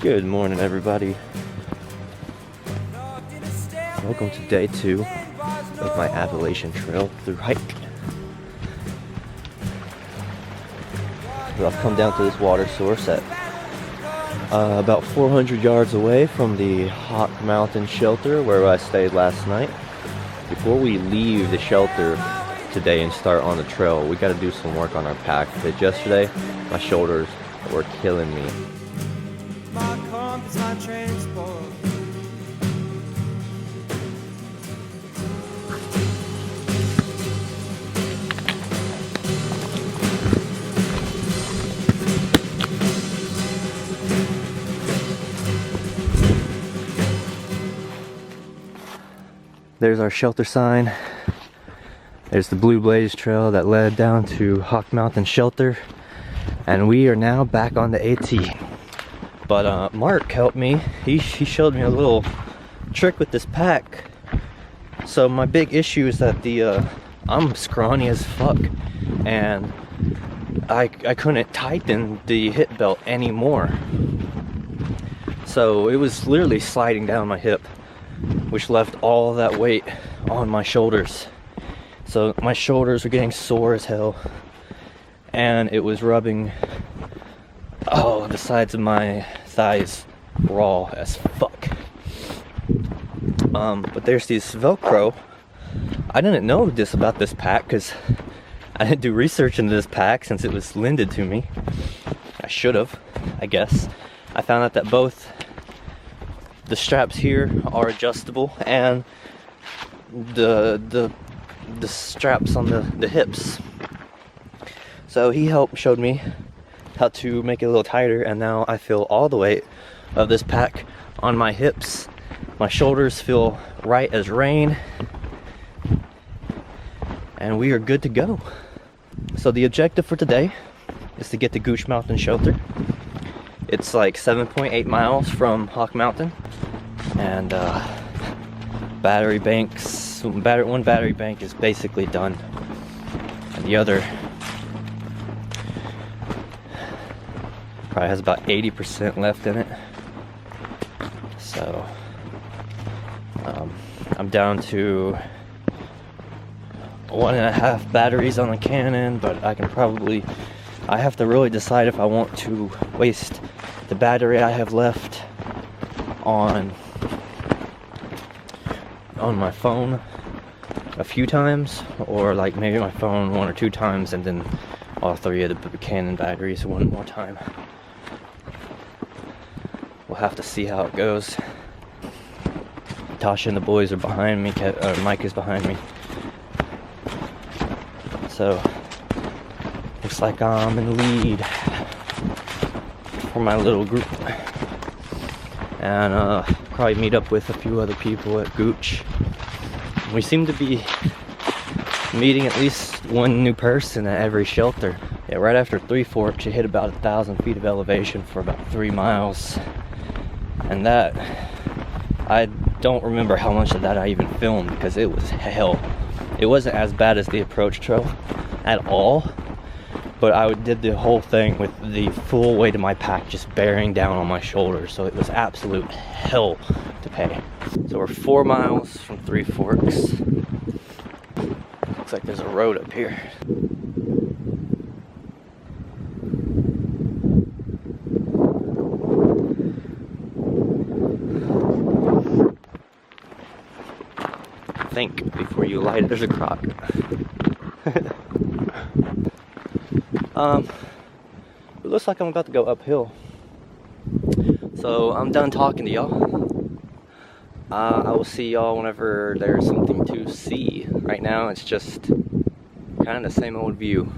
Good morning, everybody. Welcome to day 2 of my Appalachian Trail through hike. I've come down to this water source at about 400 yards away from the Hawk Mtn shelter where I stayed last night. Before we leave the shelter today and start on the trail, we got to do some work on our pack. Because yesterday, my shoulders were killing me. My compass, my transport. There's our shelter sign. There's the Blue Blaze trail that led down to Hawk Mtn shelter. And we are now back on the AT. But Mark helped me. He showed me a little trick with this pack. So my big issue is that I'm scrawny as fuck, and I couldn't tighten the hip belt anymore. So it was literally sliding down my hip, which left all that weight on my shoulders. So my shoulders were getting sore as hell, and it was rubbing the sides of my thighs raw as fuck. But there's this Velcro. I didn't know this about this pack because I didn't do research into this pack since it was lended to me. I should have, I guess. I found out that both the straps here are adjustable and the straps on the hips. So he showed me how to make it a little tighter, and now I feel all the weight of this pack on my hips. My shoulders feel right as rain, and we are good to go. So the objective for today is to get to Gooch Mountain Shelter. It's like 7.8 miles from Hawk Mtn, and one battery bank is basically done, and the other probably has about 80% left in it. So I'm down to 1.5 batteries on the Canon, but I have to really decide if I want to waste the battery I have left on my phone a few times, or like maybe my phone 1 or 2 times and then all 3 of the Canon batteries one more time. We'll have to see how it goes. Tasha and the boys are behind me. Mike is behind me. So looks like I'm in the lead for my little group. And probably meet up with a few other people at Gooch. We seem to be meeting at least one new person at every shelter. Yeah, right after Three Forks, you hit about 1,000 feet of elevation for about 3 miles. And that, I don't remember how much of that I even filmed because it was hell. It wasn't as bad as the approach trail at all, but I did the whole thing with the full weight of my pack just bearing down on my shoulders, so it was absolute hell to pay. So we're 4 miles from Three Forks. Looks like there's a road up here. Think before you light it. There's a croc. It looks like I'm about to go uphill. So I'm done talking to y'all. I will see y'all whenever there's something to see. Right now it's just kind of the same old view.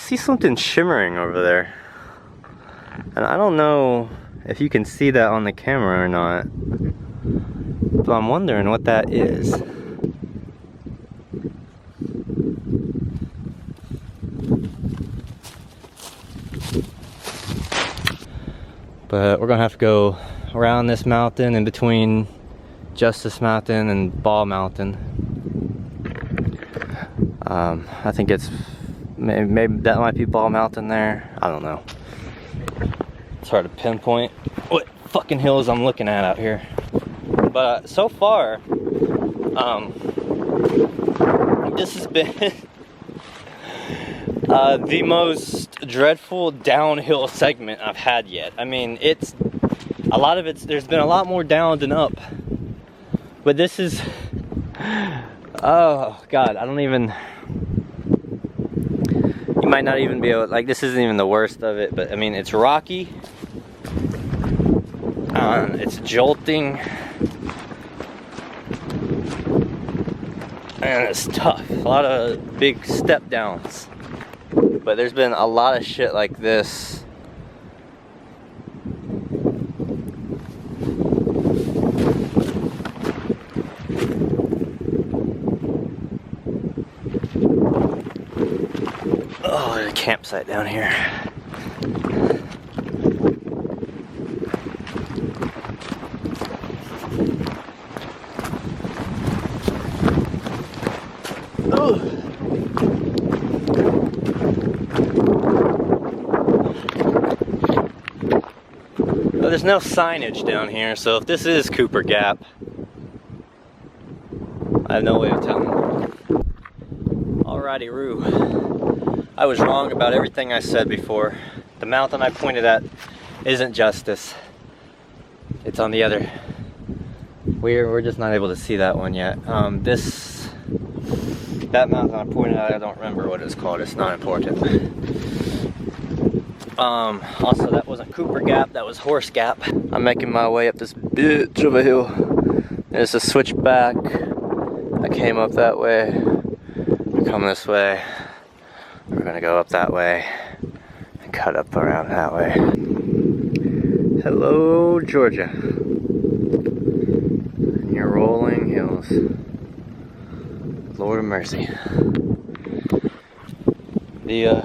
see something shimmering over there. And I don't know if you can see that on the camera or not, but I'm wondering what that is. But we're gonna have to go around this mountain in between Justice Mountain and Ball Mountain. I think it's maybe that might be Ball Mountain there. I don't know. It's hard to pinpoint what fucking hills I'm looking at out here. But so far, this has been the most dreadful downhill segment I've had yet. I mean, there's been a lot more down than up. But this is, oh God, you might not even be able, like, this isn't even the worst of it, but I mean, it's rocky, it's jolting, and it's tough. A lot of big step downs. But there's been a lot of shit like this. Oh, there's a campsite down here. Oh. Well, there's no signage down here, so if this is Cooper Gap, I have no way of telling. Alrighty, Roo. I was wrong about everything I said before. The mountain I pointed at isn't Justice. It's on the other. We're just not able to see that one yet. That mountain I pointed at, I don't remember what it's called. It's not important. Also, that wasn't Cooper Gap, that was Horse Gap. I'm making my way up this bitch of a hill. There's a switchback. I came up that way. I come this way. We're gonna go up that way and cut up around that way. Hello, Georgia. And your rolling hills. Lord of mercy. The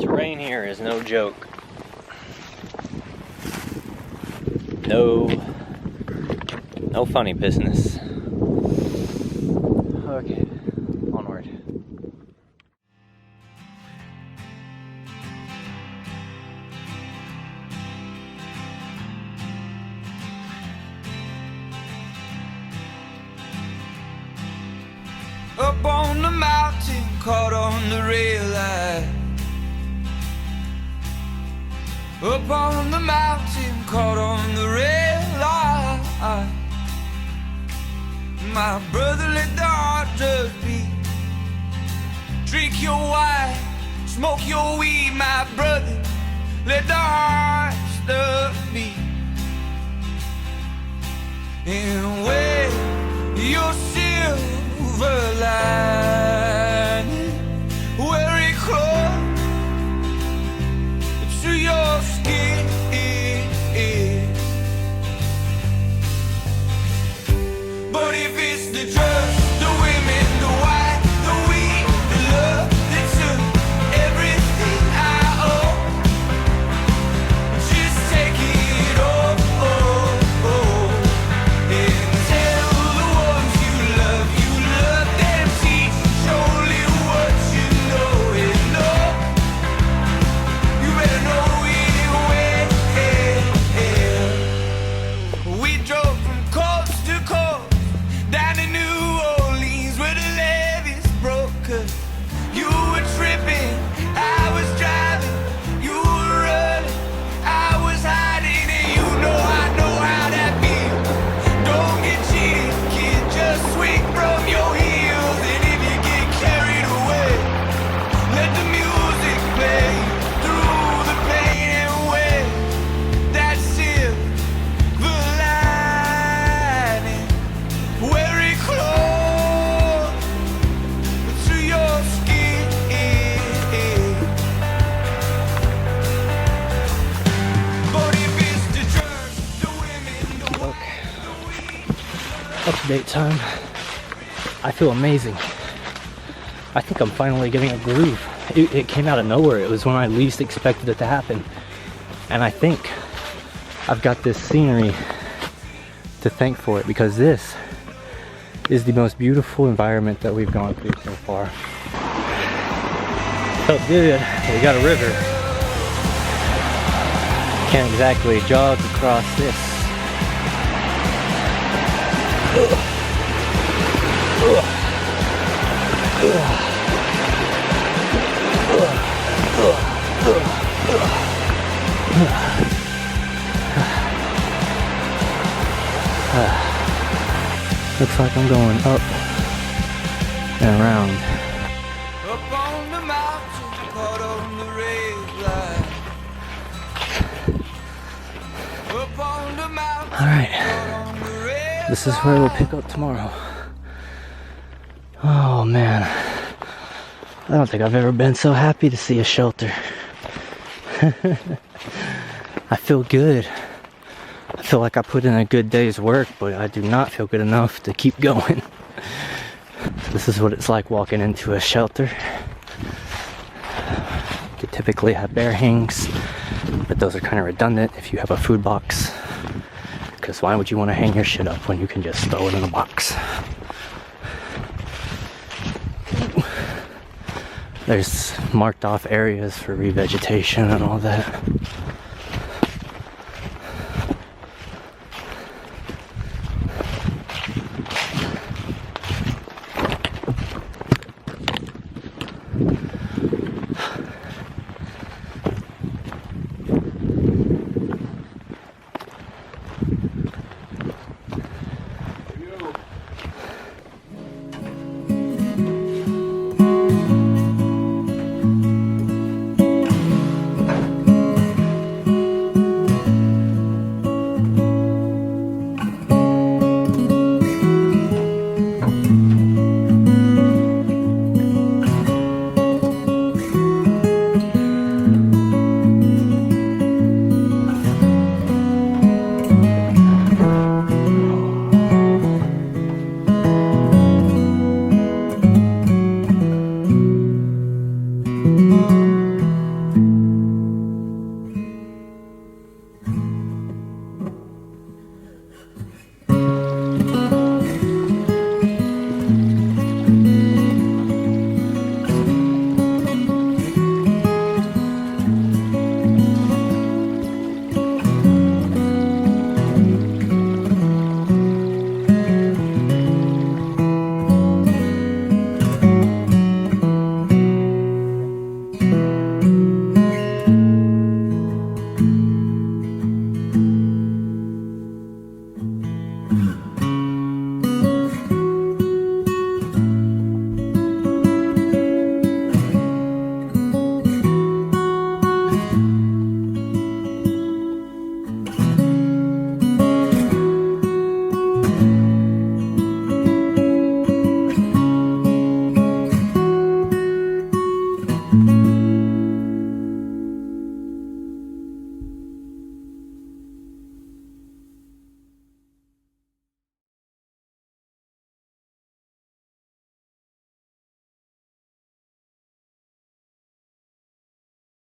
terrain here is no joke. No funny business. Okay, onward. Up on the mountain, caught on the rail line. Up on the mountain, caught on the rail line. My brother, let the heart just beat. Drink your wine, smoke your weed, my brother, let the heart stuff beat. And wear your silver lining, wear it close to your skin. But if it's the drugs, the women, the wine, the weed, the love that took everything I owe, just take it all, and tell the ones you love them, teach update time. I feel amazing. I think I'm finally getting a groove. It came out of nowhere. It was when I least expected it to happen. And I think I've got this scenery to thank for it, because this is the most beautiful environment that we've gone through so far. Felt good. We got a river. Can't exactly jog across this. Looks like I'm going up and around. Up on the mountain, caught on the red light. Up on the mountain, Alright, caught on the red this is where we'll pick up tomorrow. Oh man, I don't think I've ever been so happy to see a shelter. I feel good. I feel like I put in a good day's work, but I do not feel good enough to keep going. This is what it's like walking into a shelter. You typically have bear hangs, but those are kind of redundant if you have a food box. Because why would you want to hang your shit up when you can just throw it in a box? There's marked off areas for revegetation and all that.